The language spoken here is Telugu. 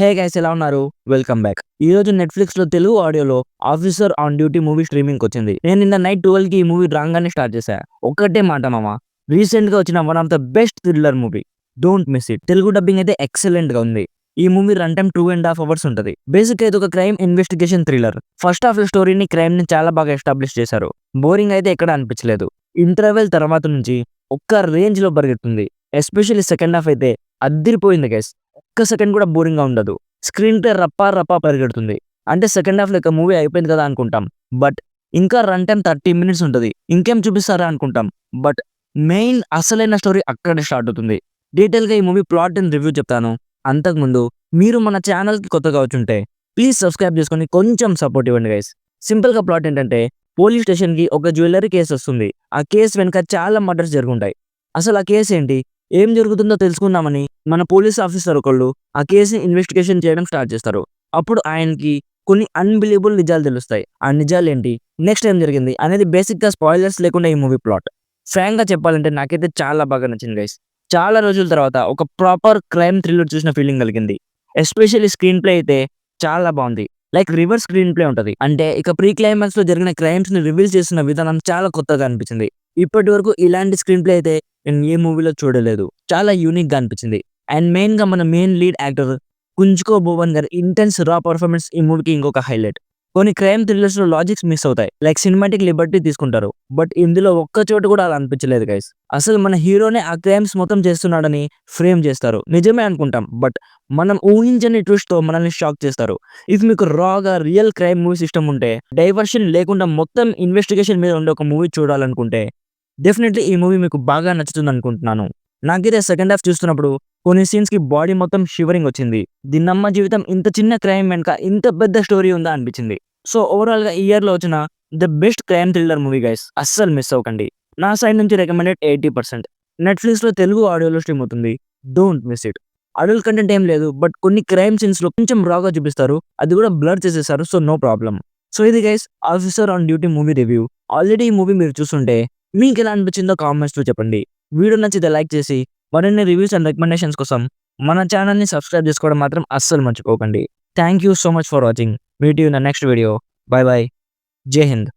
హే గైస్, ఎలా ఉన్నారు? Welcome back. ఈ రోజు నెట్ఫ్లిక్స్ లో తెలుగు ఆడియోలో officer on duty movie streaming వచ్చింది. నేను నిన్న నైట్ 12 కి ఈ మూవీ రాగానే స్టార్ట్ చేశా. ఒక్కటే మాట మామ, రీసెంట్ గా వచ్చిన one of the best thriller movie. Don't miss it. Telugu dubbing అయితే ఎక్సలెంట్ గా ఉంది. ఈ మూవీ రన్ టైం 2.5 hours ఉంటది. బేసిక్ అయితే ఒక crime investigation thriller. First half లో స్టోరీని, క్రైమ్ ని చాలా బాగా ఎస్టాబ్లిష్ చేశారు. బోరింగ్ అయితే ఎక్కడ అనిపించలేదు. ఇంటర్వెల్ తర్వాత నుంచి ఒక్క రేంజ్ లో పరిగెత్తుంది. ఎస్పెషల్లీ సెకండ్ హాఫ్ అయితే అద్దిరిపోయింది గైస్. ఒక్క సెకండ్ కూడా బోరింగ్ గా ఉండదు. స్క్రీన్ ప్లే రప్పా రప్పా పరిగెడుతుంది. అంటే సెకండ్ హాఫ్ లెక్క మూవీ అయిపోయింది కదా అనుకుంటాం. బట్ ఇంకా రన్ టైం 30 minutes ఉంటుంది. ఇంకేం చూపిస్తారా అనుకుంటాం. బట్ మెయిన్ అసలైన స్టోరీ అక్కడే స్టార్ట్ అవుతుంది. డీటెయిల్ గా ఈ మూవీ ప్లాట్ అండ్ రివ్యూ చెప్తాను. అంతకుముందు మీరు మన ఛానల్ కి కొత్తగా వచ్చుంటే ప్లీజ్ సబ్స్క్రైబ్ చేసుకొని కొంచెం సపోర్ట్ ఇవ్వండి గైస్. సింపుల్ గా ప్లాట్ ఏంటంటే, పోలీస్ స్టేషన్ కి ఒక జ్యువెలరీ కేసు వస్తుంది. ఆ కేసు వెనుక చాలా మర్డర్స్ జరుగుంటాయి. అసలు ఆ కేసు ఏంటి, ఏం జరుగుతుందో తెలుసుకుందామని మన పోలీస్ ఆఫీసర్ ఒకళ్ళు ఆ కేసుని ఇన్వెస్టిగేషన్ చేయడం స్టార్ట్ చేస్తారు. అప్పుడు ఆయనకి కొన్ని అన్బిలీవబుల్ నిజాలు తెలుస్తాయి. ఆ నిజాలు ఏంటి, నెక్స్ట్ ఏం జరిగింది అనేది బేసిక్ గా స్పాయిలర్స్ లేకుండా ఈ మూవీ ప్లాట్. ఫ్రాంక్ గా చెప్పాలంటే నాకైతే చాలా బాగా నచ్చింది గైస్. చాలా రోజుల తర్వాత ఒక ప్రాపర్ క్రైమ్ థ్రిల్లర్ చూసిన ఫీలింగ్ కలిగింది. ఎస్పెషల్లీ స్క్రీన్ ప్లే అయితే చాలా బాగుంది. లైక్ రివర్స్ స్క్రీన్ ప్లే ఉంటది. అంటే ఇక ప్రీ క్లైమాక్స్ లో జరిగిన క్రైమ్స్ ని రివీల్ చేస్తున్న విధానం చాలా కొత్తగా అనిపించింది. ఇప్పటి వరకు ఇలాంటి స్క్రీన్ ప్లే అయితే నేను ఏ మూవీలో చూడలేదు. చాలా యూనిక్ గా అనిపించింది. అండ్ మెయిన్ గా మన మెయిన్ లీడ్ యాక్టర్ కుంజ్కో భువన్ గారి ఇంటెన్స్ రా పర్ఫార్మెన్స్ ఈ మూవీకి ఇంకొక హైలైట్. కొన్ని క్రైమ్ థ్రిల్లర్స్ లో లాజిక్స్ మిస్ అవుతాయి. లైక్ సినిమాటిక్ లిబర్టీ తీసుకుంటారు. బట్ ఇందులో ఒక్క చోటు కూడా అలా అనిపించలేదు గైస్. అసలు మన హీరోనే ఆ క్రైమ్స్ మొత్తం చేస్తున్నాడని ఫ్రేమ్ చేస్తారు. నిజమే అనుకుంటాం. బట్ మనం ఊహించని ట్విస్ట్ తో మనల్ని షాక్ చేస్తారు. ఇది మీకు రాగా రియల్ క్రైమ్ మూవీ సిస్టమ్ ఉంటే, డైవర్షన్ లేకుండా మొత్తం ఇన్వెస్టిగేషన్ మీద ఉండే ఒక మూవీ చూడాలనుకుంటే డెఫినెట్లీ ఈ మూవీ మీకు బాగా నచ్చుతుంది అనుకుంటున్నాను. నాకైతే సెకండ్ హాఫ్ చూస్తున్నప్పుడు కొన్ని సీన్స్ కి బాడీ మొత్తం షివరింగ్ వచ్చింది. దీన్నమ్మ జీవితం, ఇంత చిన్న క్రైమ్ వెనక ఇంత పెద్ద స్టోరీ ఉందా అనిపించింది. సో ఓవరాల్ గా ఈ ఇయర్ లో వచ్చిన the best crime thriller movie guys. అస్సలు మిస్ అవ్వకండి. నా సైడ్ నుంచి రికమెండెడ్ 80%. నెట్ఫ్లిక్స్ లో తెలుగు ఆడియోలో స్ట్రీమ్ అవుతుంది. Don't miss it. Adult content ఏం లేదు. బట్ కొన్ని క్రైమ్ సీన్స్ లో కొంచెం రాగా చూపిస్తారు. అది కూడా బ్లర్ చేసేసారు. So no problem. సో ఇది guys officer on duty movie review. Already ఈ మూవీ మీరు చూస్తుంటే మీకు ఎలా అనిపించిందో కామెంట్స్ లో చెప్పండి. వీడియో నచ్చితే లైక్ చేసి మరిన్ని రివ్యూస్ అండ్ రికమెండేషన్స్ కోసం మన ఛానల్ ని సబ్స్క్రైబ్ చేసుకోవడం మాత్రం అస్సలు మర్చిపోకండి. Thank you so much for watching. Meet you in the next video. By by. జై హింద్.